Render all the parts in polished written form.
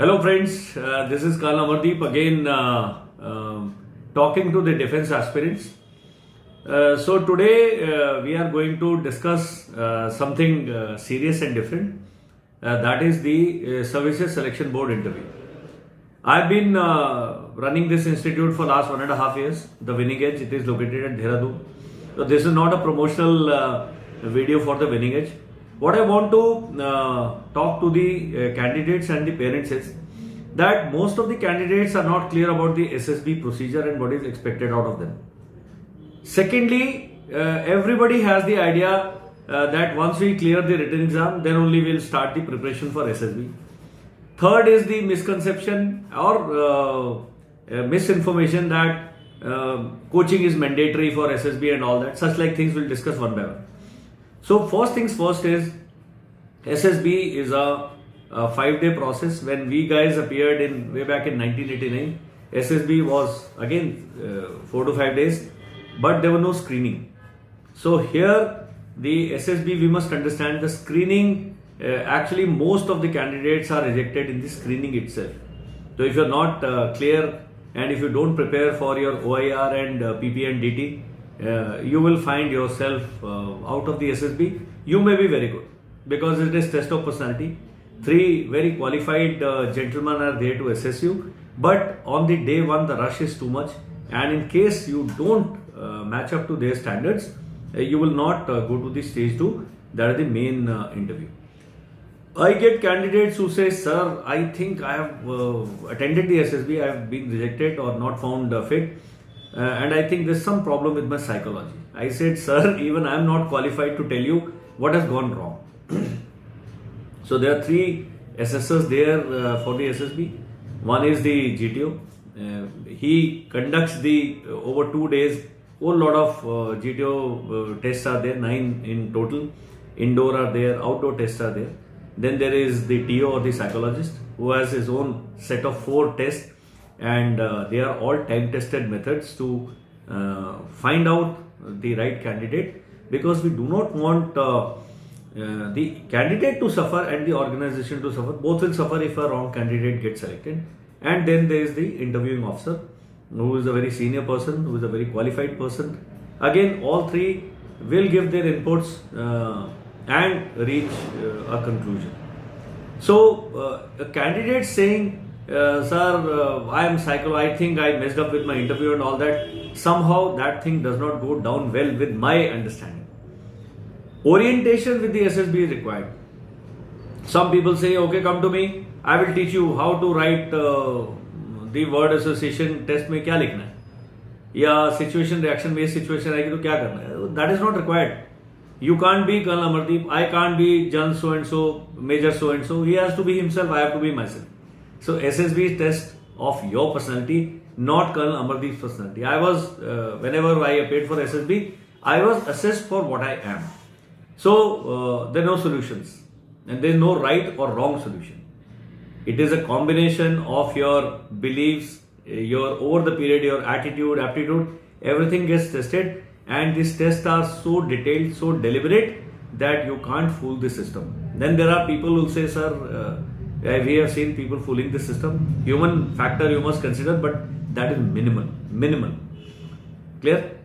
Hello friends, this is Karl Amardeep again talking to the defense aspirants. So today we are going to discuss something serious and different. That is the Services Selection Board interview. I've been running this institute for last 1.5 years, the Winning Edge. It is located at Dehradun. So this is not a promotional video for the Winning Edge. What I want to talk to the candidates and the parents is that most of the candidates are not clear about the SSB procedure and what is expected out of them. Secondly, everybody has the idea that once we clear the written exam, then only we'll start the preparation for SSB. Third is the misconception or misinformation that coaching is mandatory for SSB and all that. Such like things we'll discuss one by one. So first things first is SSB is a 5-day process. When we guys appeared in way back in 1989, SSB was again 4 to 5 days, but there were no screening. So here the SSB, we must understand the screening. Actually, most of the candidates are rejected in the screening itself. So if you're not clear and if you don't prepare for your OIR and PP and DT, you will find yourself out of the SSB. You may be very good because it is test of personality. 3 very qualified gentlemen are there to assess you, but on the day one the rush is too much, and in case you don't match up to their standards, you will not go to the stage 2, that is the main interview. I get candidates who say, sir, I think I have attended the SSB, I have been rejected or not found fit. And I think there's some problem with my psychology. I said, sir, even I am not qualified to tell you what has gone wrong. So there are 3 assessors there for the SSB. One is the GTO. He conducts the over 2 days. Whole lot of GTO tests are there, 9 in total. Indoor are there, outdoor tests are there. Then there is the TO or the psychologist who has his own set of 4 tests. And they are all time-tested methods to find out the right candidate, because we do not want the candidate to suffer and the organization to suffer. Both will suffer if a wrong candidate gets selected. And then there is the interviewing officer, who is a very senior person, who is a very qualified person. Again, all 3 will give their inputs and reach a conclusion. So a candidate saying, sir, I think I messed up with my interview and all that. Somehow that thing does not go down well with my understanding. Orientation with the SSB is required. Some people say, okay, come to me, I will teach you how to write the word association test में क्या लिखना है, या situation reaction based situation आएगी तो क्या करना है. That is not required. You can't be Colonel Amardeep, I can't be Jan so and so, Major so and so. He has to be himself, I have to be myself. So SSB is test of your personality, not Colonel Amardeep's personality. I was, whenever I appeared for SSB, I was assessed for what I am. So there are no solutions, and there is no right or wrong solution. It is a combination of your beliefs, your over the period, your attitude, aptitude, everything gets tested, and these tests are so detailed, so deliberate that you can't fool the system. Then there are people who say, sir, we have seen people fooling the system. Human factor you must consider, but that is minimal. Clear?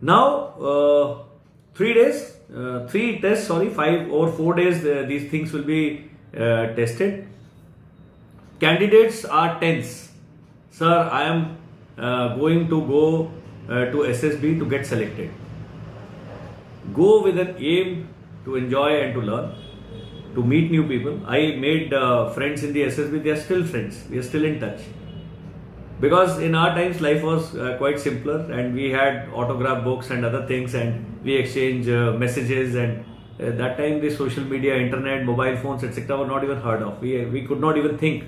Now, 3 days, 3 tests, 5 or 4 days, these things will be tested. Candidates are tense. Sir, I am going to go to SSB to get selected. Go with an aim to enjoy and to learn, to meet new people. I made friends in the SSB. They are still friends. We are still in touch. Because in our times, life was quite simpler, and we had autograph books and other things, and we exchange messages. And that time, the social media, internet, mobile phones, etc. were not even heard of. We could not even think.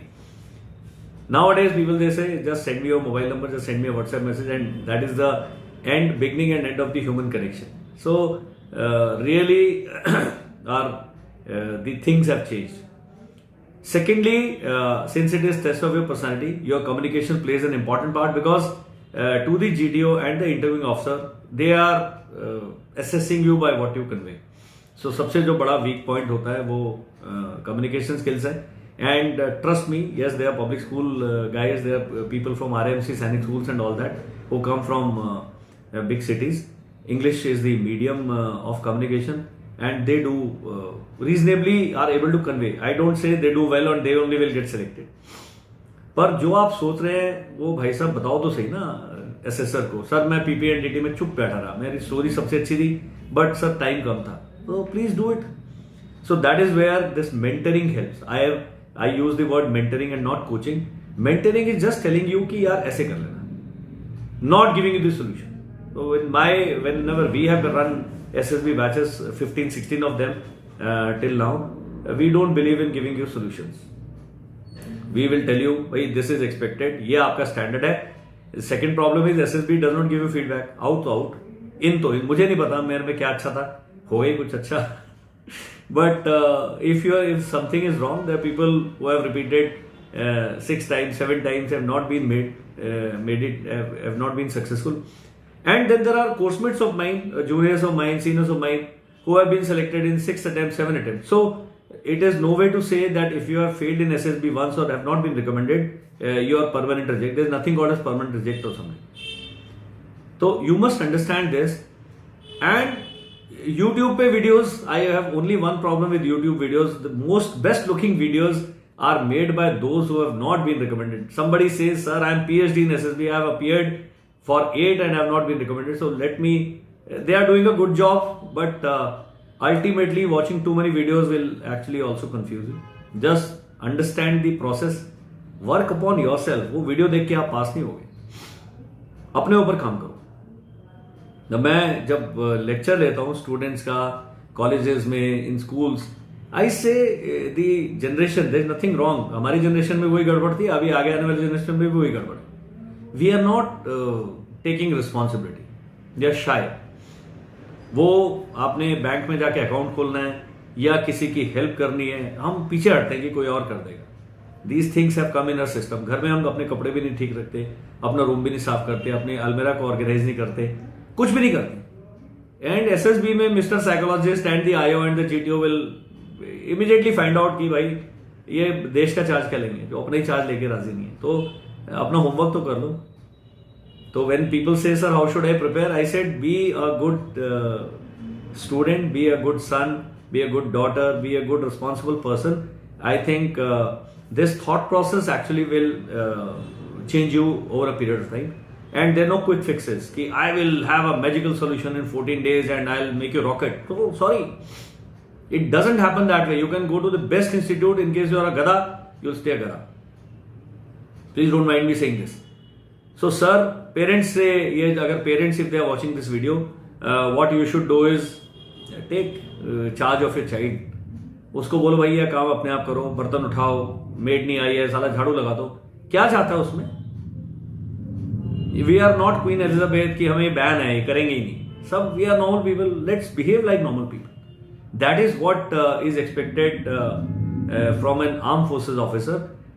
Nowadays, people, they say, just send me your mobile number, just send me a WhatsApp message, and that is the beginning and end of the human connection. So really, the things have changed. Secondly, since it is test of your personality, your communication plays an important part, because to the GTO and the interviewing officer, they are assessing you by what you convey. So सबसे जो बड़ा weak point होता है वो communication skills है. And trust me, yes, they are public school guys, they are people from RMC, Sainik schools and all that, who come from big cities. English is the medium of communication, and they do reasonably are able to convey. I don't say they do well and they only will get selected. पर जो आप सोच रहे हैं वो भाई साहब बताओ तो सही ना एसएसआर को, सर मैं पीपीएनडीटी में चुप बैठा रहा, मेरी स्टोरी सबसे अच्छी थी बट सर टाइम कम था, तो please do it. So that is where this mentoring helps. I use the word mentoring and not coaching. Mentoring is just telling you कि यार ऐसे कर लेना, not giving you the solution. So whenever we have run SSB batches, 15-16 of them till now, we don't believe in giving you solutions. We will tell you, भाई this is expected, ये आपका standard है. Second problem is SSB does not give you feedback. Out तो out, in तो in. मुझे नहीं पता मेरे में क्या अच्छा था, हो गई कुछ अच्छा. But if something is wrong, there are people who have repeated 6 times, 7 times, have not been have not been successful. And then there are course mates of mine, juniors of mine, seniors of mine, who have been selected in 6 attempts, 7 attempts. So it is no way to say that if you have failed in SSB once or have not been recommended, you are permanent reject. There is nothing called as permanent reject or something. So you must understand this. And YouTube pe videos, I have only one problem with YouTube videos. The most best looking videos are made by those who have not been recommended. Somebody says, sir, I am PhD in SSB, I have appeared for 8 and have not been recommended. So they are doing a good job, but ultimately watching too many videos will actually also confuse you. Just understand the process, work upon yourself. वो video देख के आप पास नहीं होगे, अपने ऊपर काम करो. मैं जब लेक्चर लेता हूँ स्टूडेंट्स का कॉलेजेस में, इन schools, I say the generation, there is nothing wrong. हमारी जनरेशन में वही गड़बड़ थी, अभी आगे आने वाली जनरेशन में भी वही गड़बड़. We are not taking responsibility. They are shy. वो आपने बैंक में जाके अकाउंट खोलना है या किसी की हेल्प करनी है, हम पीछे हटते हैं कि कोई और कर देगा. These things have come in our system. घर में हम अपने कपड़े भी नहीं ठीक रखते, अपना रूम भी नहीं साफ करते, अपने अलमेरा को ऑर्गेनाइज नहीं करते, कुछ भी नहीं करते. एंड एसएसबी में mister psychologist and the IO and the GTO will immediately find out कि भाई ये देश का चार्ज क्या लेंगे, जो अपना ही चार्ज लेके राजी नहीं है. तो अपना होमवर्क तो कर लो. तो when people say sir how should I prepare, I said be a good student, be a good son, be a good daughter, be a good responsible person. I think this thought process actually will change you over a period of time. And there no quick fixes कि I will have a magical solution in 14 days and I will make you rocket. तो sorry, it doesn't happen that way. You can go to the best institute. In case you are a gada, you'll stay a gada. Please don't mind me saying this. So sir, parents से ये, अगर parents if they are watching this video, what you should do is take charge of your child. उसको बोलो भाई ये काम अपने आप करो, बर्तन उठाओ, मेड नहीं आई है, साला झाड़ू लगा दो. क्या चाहता है उसमें? We are not Queen Elizabeth कि हमें बैन है, करेंगे ही नहीं. सब we are normal people. Let's behave like normal people. That is what is expected from an armed forces officer,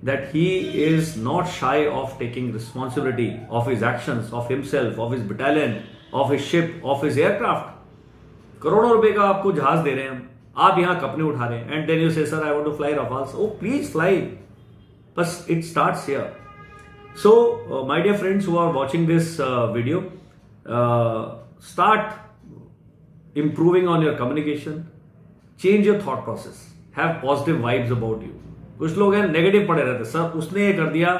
that he is not shy of taking responsibility of his actions, of himself, of his battalion, of his ship, of his aircraft. करोड़ों रुपए का आपको जहाज दे रहे हैं हम, आप यहाँ कपड़े उठा रहे हैं, and then you say, sir, I want to fly Rafales. Oh, please fly. But it starts here. So, my dear friends who are watching this video, start improving on your communication. Change your thought process. Have positive vibes about you. कुछ लोग हैं negative पड़े रहते, sir उसने ये कर दिया,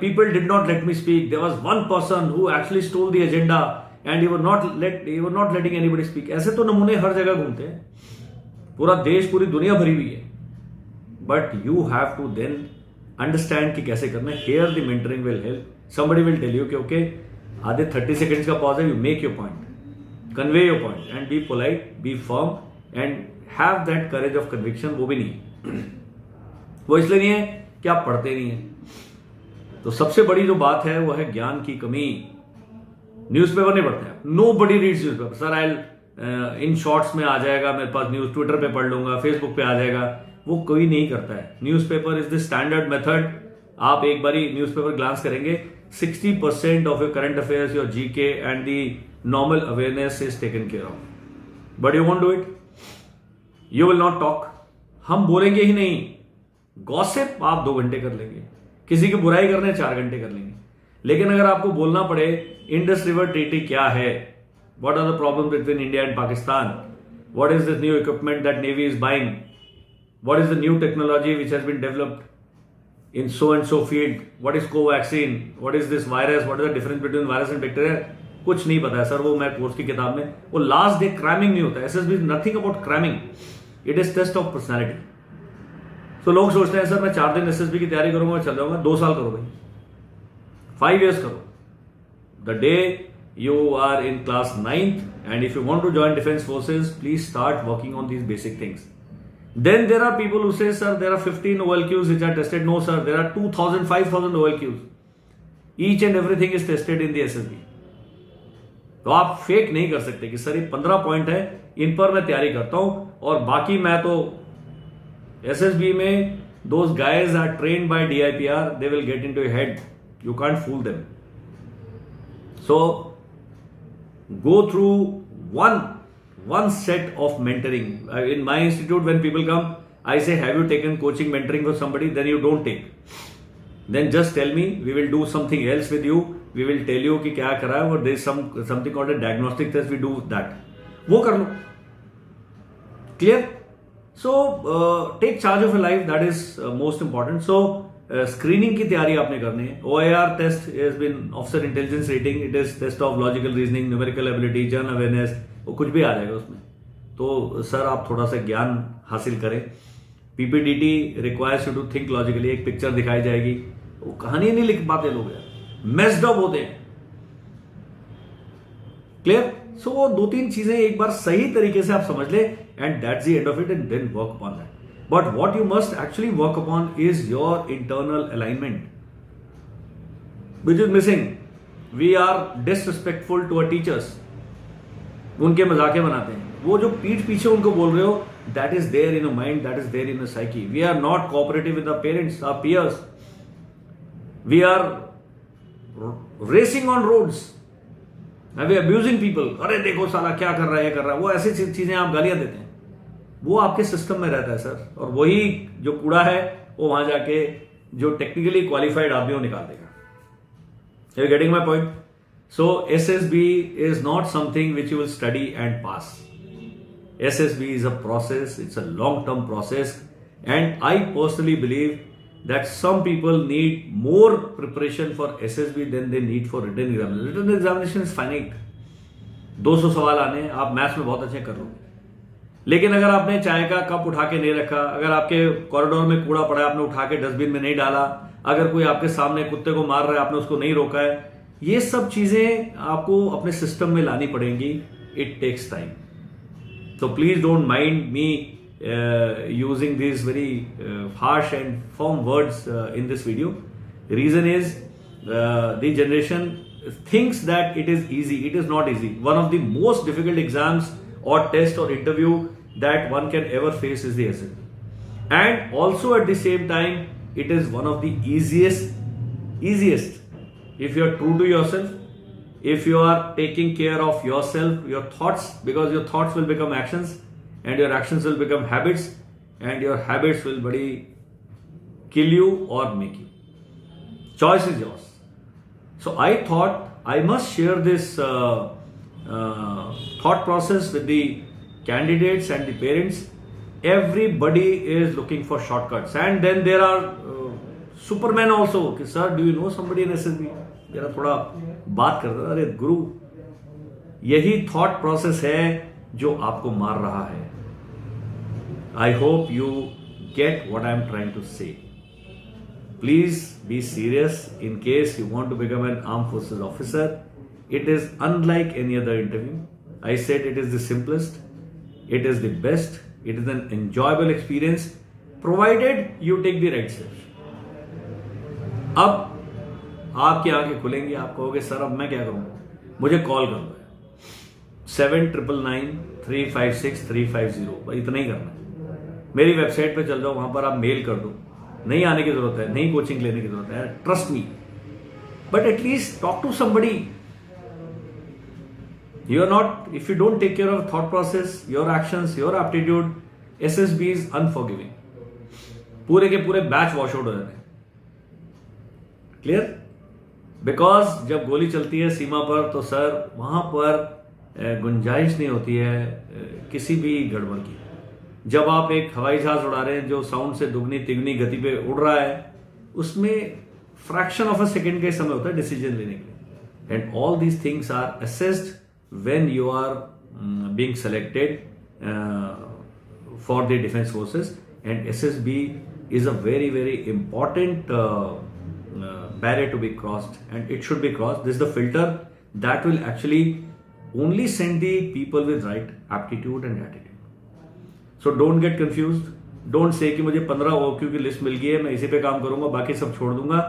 people did not let me speak, there was one person who actually stole the agenda and he was not letting anybody speak. ऐसे तो नमूने हर जगह घूमते हैं, पूरा देश, पूरी दुनिया भरी हुई है. But you have to then understand कि कैसे करना है. Here the mentoring will help. Somebody will tell you कि okay, आधे 30 seconds का pause है, you make your point, convey your point and be polite, be firm and have that courage of conviction. वो भी नहीं, वो इसलिए नहीं है कि आप पढ़ते नहीं हैं. तो सबसे बड़ी जो बात है वो है ज्ञान की कमी. न्यूज़पेपर नहीं पढ़ते हैं, nobody reads newspaper. Sir I in shorts में आ जाएगा मेरे पास न्यूज़, ट्विटर पे पढ़ लूंगा, फेसबुक पे आ जाएगा. वो कोई नहीं करता है. Newspaper is the standard method. आप एक बारी न्यूज़पेपर ग्लांस करेंगे, 60% of your current affairs, your GK and the normal awareness is taken care of. But you want do it. You will not talk. हम बोलेंगे ही नहीं. गॉसिप आप 2 घंटे कर लेंगे, किसी की बुराई करने 4 घंटे कर लेंगे, लेकिन अगर आपको बोलना पड़े इंडस रिवर ट्रीटी क्या है, what are the problem between India and Pakistan, what is this new equipment that navy is buying, what is the new technology which has been developed in so and so field, what is Covaxin, what is this virus, what is the difference between virus and bacteria, कुछ नहीं पता है sir. वो मैं course की किताब में, वो लास्ट डे क्रैमिंग नहीं होता, SSB is nothing about cramming, it is test of personality. तो लोग सोचते हैं सर मैं 4 दिन एसएसबी की तैयारी करूंगा चल जाऊंगा, 2 साल करो भाई, 5 years करो। The day you are in class 9th and if you want to join defense forces, please start working on these basic things. Then there are people who say sir there are 15 OLQs which are tested. No sir, there are 2000 5000 OLQs, each and everything is tested in the SSB. तो आप fake नहीं कर सकते कि sir ये 15 point है, इन पर मैं तैयारी करता हूं और बाकी मैं तो SSB में those guys are trained by DIPR, they will get into your head, you can't fool them. So go through one set of mentoring. In my institute, when people come, I say, have you taken coaching, mentoring for somebody? Then you don't take. Then just tell me, we will do something else with you. We will tell you कि क्या करा है, और there is something called a diagnostic test. We do that. वो कर लो. Clear? So take charge of your life. That is most important. So screening की तैयारी आपने करनी है। OIR test has been officer intelligence rating, it is test of logical reasoning, numerical ability, general awareness, वो कुछ भी आ जाएगा उसमें। तो सर आप थोड़ा सा ज्ञान हासिल करें। PPDT requires you to think logically, एक पिक्चर दिखाई जाएगी, वो कहानी नहीं लिख पाते लोग यार, मेस्ड अप होते हैं। क्लियर? सो वो 2-3 चीजें एक बार सही तरीके से आप समझ ले and that's the end of it, and then work upon that. But what you must actually work upon is your internal alignment, which is missing. We are disrespectful to our teachers. उनके मजाके बनाते हैं, वो जो पीठ पीछे उनको बोल रहे हो, that is there in your mind, that is there in your psyche. We are not cooperative with our parents, our peers. We are racing on roads. We are abusing people. अरे देखो साला क्या कर रहा है, ये कर रहा है, वो ऐसी चीजें आप गालियां देते हैं, वो आपके सिस्टम में रहता है सर, और वही जो कूड़ा है वो वहां जाके जो टेक्निकली क्वालिफाइड आदमी वो निकाल देगा। You getting my point? So SSB is not something which you will study and pass. SSB is a process, it's a long-term process, and I personally believe that some people need more preparation for SSB than they need for written examination. Written examination is finite. 200 सवाल आने हैं, आप maths में बहुत अच्छे कर लोगे, लेकिन अगर आपने चाय का कप उठा के नहीं रखा, अगर आपके कॉरिडोर में कूड़ा पड़ा है आपने उठा के डस्टबिन में नहीं डाला, अगर कोई आपके सामने कुत्ते को मार रहा है आपने उसको नहीं रोका है, ये सब चीजें आपको अपने सिस्टम में लानी पड़ेंगी। It takes time. So please don't mind me using these very harsh and firm words in this video. The reason is the generation thinks that it is easy. It is not easy. One of the most difficult exams or test or interview that one can ever face is the SSB. And also at the same time, it is one of the easiest if you are true to yourself, if you are taking care of yourself, your thoughts, because your thoughts will become actions and your actions will become habits and your habits will kill you or make you. Choice is yours. So I thought I must share this thought process with the candidates and the parents. Everybody is looking for shortcuts, and then there are supermen also. Okay, sir, do you know somebody in SSB? जरा थोड़ा बात कर रहा, अरे गुरु, यही thought process है जो आपको मार रहा है। I hope you get what I am trying to say. Please be serious in case you want to become an arm forces officer. It is unlike any other interview. I said it is the simplest, it is the best, it is an enjoyable experience provided you take the right steps. अब आपकी आंखें खुलेंगी, आप कहोगे sir अब मैं क्या करूं, मुझे कॉल कर दो 7999356350, भाई इतना ही करना है। मेरी वेबसाइट पे चल जाओ, वहां पर आप मेल कर दो। नहीं आने की जरूरत है, नहीं कोचिंग लेने की जरूरत है, trust me, but at least talk to somebody. You are not, if you don't take care of thought process, your actions, your aptitude, SSB is unforgiving. पूरे के पूरे बैच वॉश आउट हो जाते हैं। क्लियर? बिकॉज जब गोली चलती है सीमा पर तो सर वहां पर गुंजाइश नहीं होती है किसी भी गड़बड़ की। जब आप एक हवाई जहाज उड़ा रहे हैं जो साउंड से दुगनी तिगनी गति पे उड़ रहा है, उसमें फ्रैक्शन ऑफ अ सेकेंड का समय होता है डिसीजन लेने के लिए। And all these things are assessed when you are being selected for the defence forces. And SSB is a very very important barrier to be crossed, and it should be crossed. This is the filter that will actually only send the people with right aptitude and attitude. So don't get confused. Don't say कि मुझे 15 OQ की list मिल गई है, मैं इसी पे काम करूंगा, बाकी सब छोड़ दूंगा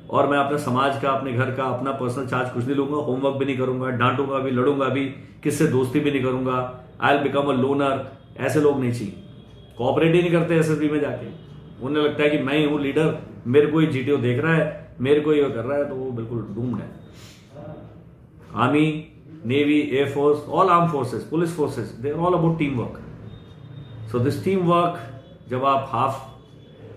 और मैं अपने समाज का, अपने घर का, अपना पर्सनल चार्ज कुछ नहीं लूंगा, होमवर्क भी नहीं करूंगा, डांटूंगा भी, लड़ूंगा भी, किससे दोस्ती भी नहीं करूंगा, I will become a loner. ऐसे लोग नहीं चाहिए। कोऑपरेट ही नहीं करते SSB में जाके। उन्हें लगता है कि मैं ही हूं लीडर, मेरे को ही GTO देख रहा है, मेरे को ही कर रहा है, तो वो बिल्कुल डूम्ड है। Army, navy, air force, all arm forces, police forces, they are all about team work. So this team work, जब आप हाफ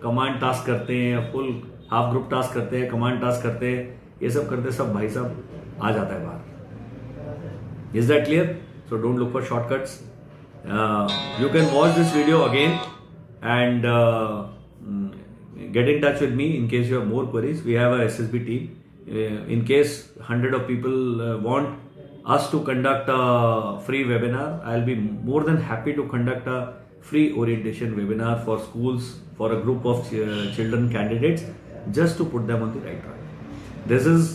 कमांड टास्क करते हैं, फुल हाफ ग्रुप टास्क करते हैं, कमांड टास्क करते हैं, ये सब करते सब भाई साहब आ जाता है बाहर। Is that clear? So don't look for shortcuts. You can watch this video again and get in touch with me in case you have more queries. We have a SSB team. In case 100 of people want us to conduct a free webinar, I'll be more than happy to conduct a free orientation webinar for schools, for a group of children candidates, just to put them on the right track. This is,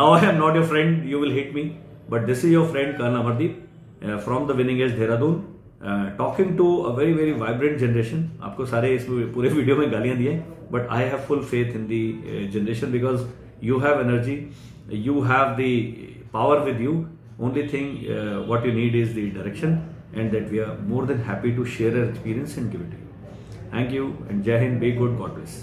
now I am not your friend, you will hate me, but this is your friend Karna Amardeep. From the Winning Edge Dehradun, talking to a very very vibrant generation. आपको सारे इस पूरे video में गालियां दी हैं, but I have full faith in the generation because you have energy, you have the power with you. Only thing what you need is the direction, and that we are more than happy to share our experience and give it to you. Thank you and Jai Hind, be good, God bless.